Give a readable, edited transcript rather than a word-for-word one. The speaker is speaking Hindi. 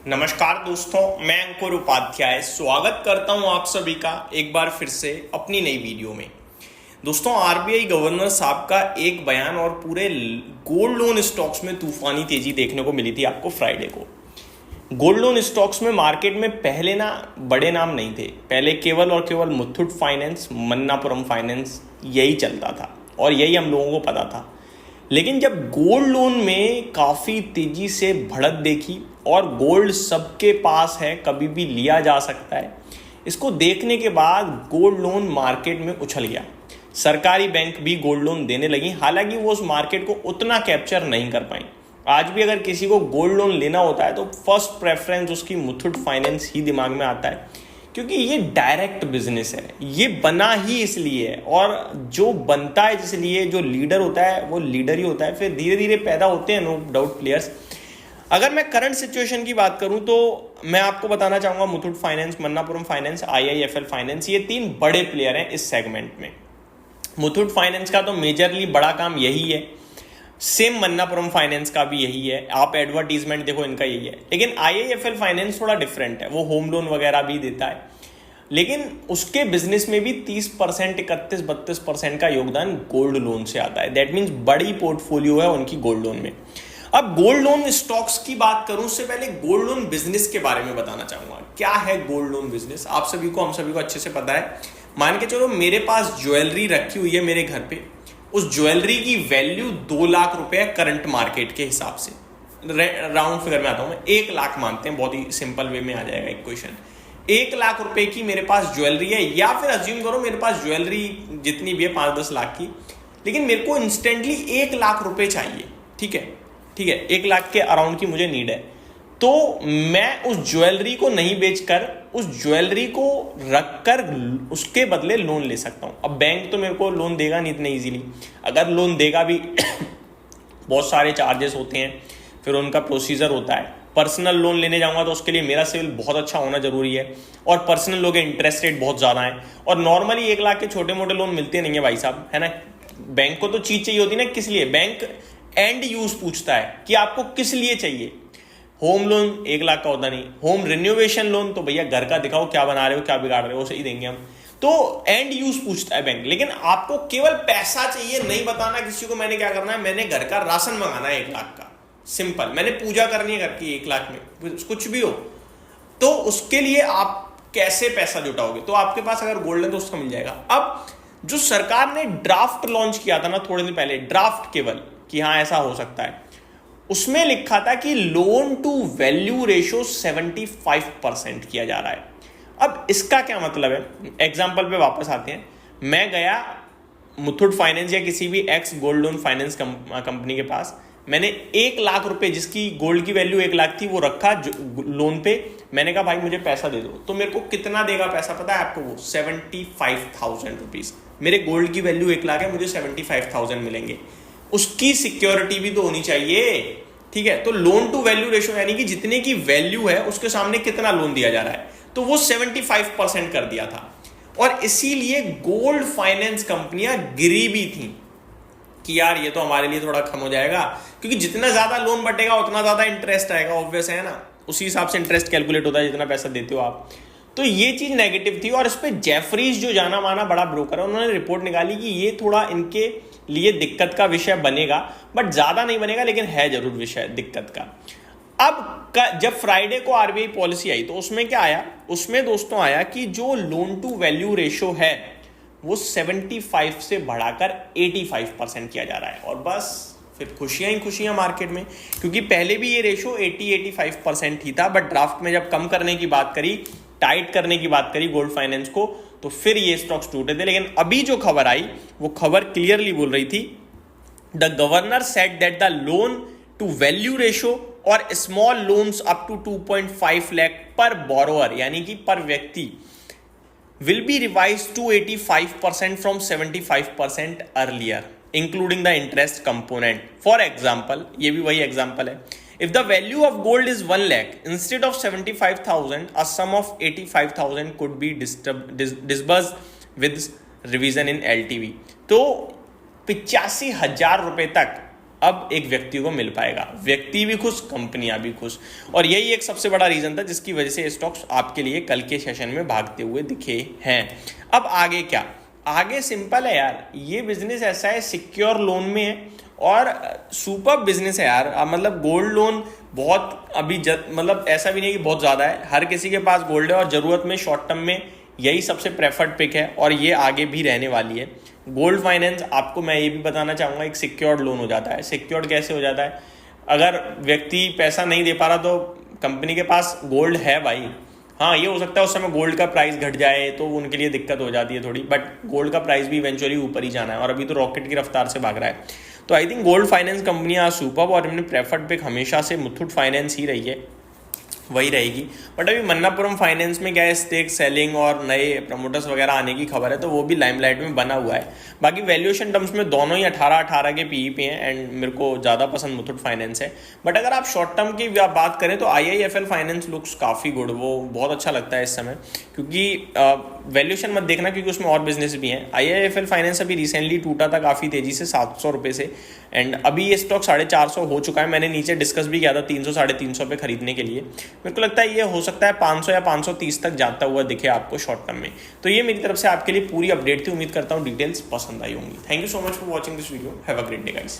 नमस्कार दोस्तों, मैं अंकुर उपाध्याय स्वागत करता हूं आप सभी का एक बार फिर से अपनी नई वीडियो में। दोस्तों, आरबीआई गवर्नर साहब का एक बयान और पूरे गोल्ड लोन स्टॉक्स में तूफानी तेजी देखने को मिली थी आपको फ्राइडे को। गोल्ड लोन स्टॉक्स में मार्केट में पहले ना बड़े नाम नहीं थे, पहले केवल और केवल मुथूट फाइनेंस, मन्नापुरम फाइनेंस यही चलता था और यही हम लोगों को पता था। लेकिन जब गोल्ड लोन में काफ़ी तेजी से बढ़त देखी और गोल्ड सबके पास है, कभी भी लिया जा सकता है, इसको देखने के बाद गोल्ड लोन मार्केट में उछल गया। सरकारी बैंक भी गोल्ड लोन देने लगी, हालांकि वो उस मार्केट को उतना कैप्चर नहीं कर पाई। आज भी अगर किसी को गोल्ड लोन लेना होता है तो फर्स्ट प्रेफरेंस उसकी मुथूट फाइनेंस ही दिमाग में आता है, क्योंकि ये डायरेक्ट बिजनेस है, ये बना ही इसलिए है और जो बनता है जिसलिए जो लीडर होता है वो लीडर ही होता है, फिर धीरे धीरे पैदा होते हैं नो डाउट प्लेयर्स। अगर मैं करंट सिचुएशन की बात करूं तो मैं आपको बताना चाहूंगा Muthoot finance, Manappuram finance, IIFL finance, ये तीन बड़े प्लेयर हैं इस सेगमेंट में। मुथूट फाइनेंस का तो मेजरली बड़ा काम यही है, सेम मन्नापुरम फाइनेंस का भी यही है, आप एडवर्टीजमेंट देखो इनका यही है। लेकिन आईआईएफएल फाइनेंस थोड़ा डिफरेंट है, वो होम लोन वगैरह भी देता है, लेकिन उसके बिजनेस में भी 30%, 31-32% का योगदान गोल्ड लोन से आता है। दैट मीन्स बड़ी पोर्टफोलियो है उनकी गोल्ड लोन में। अब गोल्ड लोन स्टॉक्स की बात करूं उससे पहले गोल्ड लोन बिजनेस के बारे में बताना चाहूंगा। क्या है गोल्ड लोन बिजनेस? आप सभी को, हम सभी को अच्छे से पता है। मान के चलो मेरे पास ज्वेलरी रखी हुई है मेरे घर पे, उस ज्वेलरी की वैल्यू 2 लाख रुपए करंट मार्केट के हिसाब से, राउंड फिगर में आता हूं मैं, 1 लाख मानते हैं, बहुत ही सिंपल वे में आ जाएगा इक्वेशन। 1 लाख रुपए की मेरे पास ज्वेलरी है, या फिर अज्यूम करो मेरे पास ज्वेलरी जितनी भी है 5-10 लाख की, लेकिन मेरे को इंस्टेंटली 1 लाख रुपए चाहिए। ठीक है, 1 लाख के अराउंड की मुझे नीड है, तो मैं उस ज्वेलरी को नहीं बेचकर उस ज्वेलरी को रखकर उसके बदले लोन ले सकता हूं। अब बैंक तो मेरे को लोन देगा नहीं इतने इजीली, अगर लोन देगा भी बहुत सारे चार्जेस होते हैं, फिर उनका प्रोसीजर होता है। पर्सनल लोन लेने जाऊंगा तो उसके लिए मेरा सिविल बहुत अच्छा होना जरूरी है, और पर्सनल लोग इंटरेस्ट रेट बहुत ज्यादा है, और नॉर्मली 1 लाख के छोटे मोटे लोन मिलते नहीं है भाई साहब, है ना। बैंक को तो चीज चाहिए होती है ना, किस लिए? बैंक एंड यूज पूछता है कि आपको किस लिए चाहिए। होम लोन 1 लाख का होता नहीं, होम रिन्योवेशन लोन तो भैया घर का दिखाओ, क्या बना रहे हो, क्या बिगाड़ रहे हो, सही देंगे हम, तो एंड यूज पूछता है बैंक। लेकिन आपको केवल पैसा चाहिए, नहीं बताना किसी को मैंने क्या करना है, मैंने घर का राशन मंगाना है 1 लाख का, सिंपल, मैंने पूजा करनी है घर की 1 लाख में, कुछ भी हो, तो उसके लिए आप कैसे पैसा जुटाओगे? तो आपके पास अगर गोल्ड है तो उसका मिल जाएगा। अब जो सरकार ने ड्राफ्ट लॉन्च किया था ना थोड़े दिन पहले, ड्राफ्ट केवल कि हाँ ऐसा हो सकता है, उसमें लिखा था कि लोन टू वैल्यू रेशो 75% किया जा रहा है। अब इसका क्या मतलब है? एग्जाम्पल पे वापस आते हैं। मैं गया मुथूट फाइनेंस या किसी भी x gold loan finance company के पास, मैंने 1 लाख रुपए, जिसकी गोल्ड की वैल्यू 1 लाख थी, वो रखा लोन पे। मैंने कहा भाई मुझे पैसा दे दो, तो मेरे को कितना देगा पैसा पता है आपको? वो 75,000 रुपीज। मेरे गोल्ड की वैल्यू 1 लाख है, मुझे 75,000 मिलेंगे। उसकी सिक्योरिटी भी तो होनी चाहिए, ठीक है। तो लोन टू वैल्यू रेशो यानी कि जितने की वैल्यू है उसके सामने कितना लोन दिया जा रहा है, तो वो 75% कर दिया था। और इसीलिए गोल्ड फाइनेंस कंपनियां गिरी भी थी कि यार ये तो हमारे लिए थोड़ा कम हो जाएगा, क्योंकि जितना ज्यादा लोन बटेगा उतना ज्यादा इंटरेस्ट आएगा, ऑब्वियस है ना, उसी हिसाब से इंटरेस्ट कैलकुलेट होता है जितना पैसा देते हो आप। तो ये चीज नेगेटिव थी, और इस पे जेफरीज जो जाना माना बड़ा ब्रोकर है, उन्होंने रिपोर्ट निकाली कि ये थोड़ा इनके लिए दिक्कत का विषय बनेगा, बट ज्यादा नहीं बनेगा, लेकिन है जरूर विषय दिक्कत का। अब जब फ्राइडे को आरबीआई पॉलिसी आई तो उसमें क्या आया? उसमें दोस्तों आया कि जो लोन टू वैल्यू रेशो है वो 75 से बढ़ाकर 85% किया जा रहा है, और बस फिर खुशियां ही खुशियां मार्केट में, क्योंकि पहले भी ये रेशो 80-85% ही था, बट ड्राफ्ट में जब कम करने की बात करी, टाइट करने की बात करी गोल्ड फाइनेंस को, तो फिर ये स्टॉक्स टूटे थे। लेकिन अभी जो खबर आई वो खबर क्लियरली बोल रही थी, the governor said that the loan to value ratio और small loans up to 2.5 lakh per borrower, यानी कि पर व्यक्ति, will be revised to 85% from 75% earlier, including the interest component. For example, ये भी वही एग्जाम्पल है, if the value of gold is 1 lakh, instead of 75,000, a sum of 85,000 could be disbursed with revision in LTV. तो 85,000 रुपए तक अब एक व्यक्ति को मिल पाएगा। व्यक्ति भी खुश, कंपनियां भी खुश, और यही एक सबसे बड़ा रीजन था जिसकी वजह से स्टॉक्स आपके लिए कल के सेशन में भागते हुए दिखे हैं। अब आगे क्या? आगे सिंपल है यार, ये बिजनेस ऐसा है, सिक्योर लोन में है और सुपर बिजनेस है यार। मतलब गोल्ड लोन बहुत अभी मतलब ऐसा भी नहीं कि बहुत ज़्यादा है, हर किसी के पास गोल्ड है और ज़रूरत में शॉर्ट टर्म में यही सबसे प्रेफर्ड पिक है और ये आगे भी रहने वाली है। गोल्ड फाइनेंस, आपको मैं ये भी बताना चाहूँगा, एक सिक्योर्ड लोन हो जाता है। सिक्योर्ड कैसे हो जाता है? अगर व्यक्ति पैसा नहीं दे पा रहा तो कंपनी के पास गोल्ड है भाई। हाँ, ये हो सकता है उस समय गोल्ड का प्राइस घट जाए तो उनके लिए दिक्कत हो जाती है थोड़ी, बट गोल्ड का प्राइस भी इवेंचुअली ऊपर ही जाना है और अभी तो रॉकेट की रफ्तार से भाग रहा है। तो आई थिंक गोल्ड फाइनेंस कंपनियां सुपर्ब, और इन्होंने प्रेफर्ड पिक हमेशा से मुथूट फाइनेंस ही रही है, वही रहेगी। बट अभी मन्नापुरम फाइनेंस में क्या है, स्टेक सेलिंग और नए प्रमोटर्स वगैरह आने की खबर है, तो वो भी लाइमलाइट में बना हुआ है। बाकी वैल्यूएशन टर्म्स में दोनों ही 18 के पीई पे हैं एंड मेरे को ज़्यादा पसंद मुथूट फाइनेंस है। बट अगर आप शॉर्ट टर्म की बात करें तो IIFL फाइनेंस लुक्स काफ़ी गुड, वो बहुत अच्छा लगता है इस समय, क्योंकि वैल्यूएशन मत देखना क्योंकि उसमें और बिजनेस भी हैं। IIFL फाइनेंस अभी रिसेंटली टूटा था काफ़ी तेज़ी से 700 रुपये से, एंड अभी ये स्टॉक 450 हो चुका है। मैंने नीचे डिस्कस भी किया था 300 350 पे खरीदने के लिए। मेरे को लगता है ये हो सकता है 500 या 530 तक जाता हुआ दिखे आपको शॉर्ट टर्म में। तो ये मेरी तरफ से आपके लिए पूरी अपडेट थी, उम्मीद करता हूँ डिटेल्स पसंद आई होंगी। Thank you so much for watching this video, have a great day guys.